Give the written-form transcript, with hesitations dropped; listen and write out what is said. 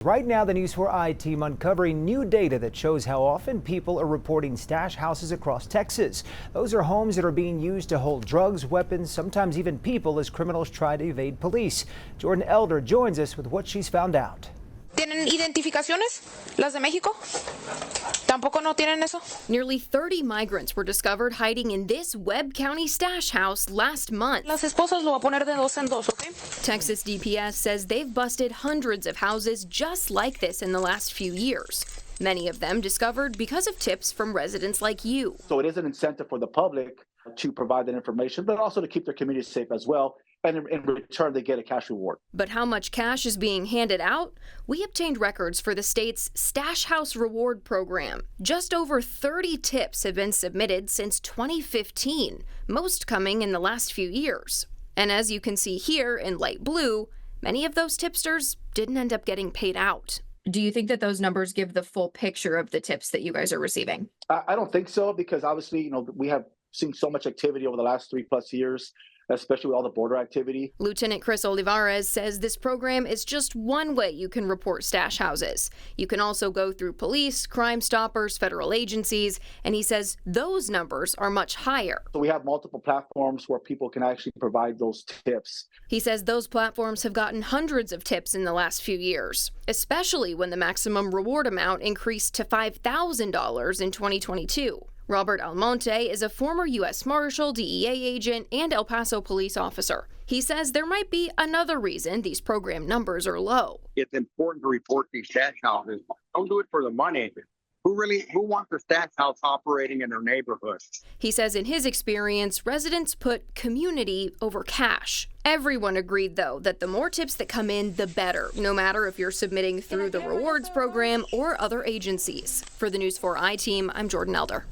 Right now, the News 4i team uncovering new data that shows how often people are reporting stash houses across Texas. Those are homes that are being used to hold drugs, weapons, sometimes even people as criminals try to evade police. Jordan Elder joins us with what she's found out. ¿Tienen identificaciones? ¿Las de México? ¿Tampoco no tienen eso? Nearly 30 migrants were discovered hiding in this Webb County stash house last month. Las esposas lo voy a poner de dos en dos, ¿ok? Texas DPS says they've busted hundreds of houses just like this in the last few years. Many of them discovered because of tips from residents like you. So it is an incentive for the public to provide that information, but also to keep their community safe as well. And in return, they get a cash reward. But how much cash is being handed out? We obtained records for the state's Stash House Reward Program. Just over 30 tips have been submitted since 2015, most coming in the last few years. And as you can see here in light blue, many of those tipsters didn't end up getting paid out. Do you think that those numbers give the full picture of the tips that you guys are receiving? I don't think so, because obviously, we have seen so much activity over the last 3+ years, especially with all the border activity. Lieutenant Chris Olivares says this program is just one way you can report stash houses. You can also go through police, Crime Stoppers, federal agencies, and he says those numbers are much higher. So we have multiple platforms where people can actually provide those tips. He says those platforms have gotten hundreds of tips in the last few years, especially when the maximum reward amount increased to $5,000 in 2022. Robert Almonte is a former U.S. Marshal, DEA agent, and El Paso police officer. He says there might be another reason these program numbers are low. It's important to report these stash houses. Don't do it for the money. Who wants a stash house operating in their neighborhood? He says in his experience, residents put community over cash. Everyone agreed, though, that the more tips that come in, the better, no matter if you're submitting through the rewards program or other agencies. For the News 4i team, I'm Jordan Elder.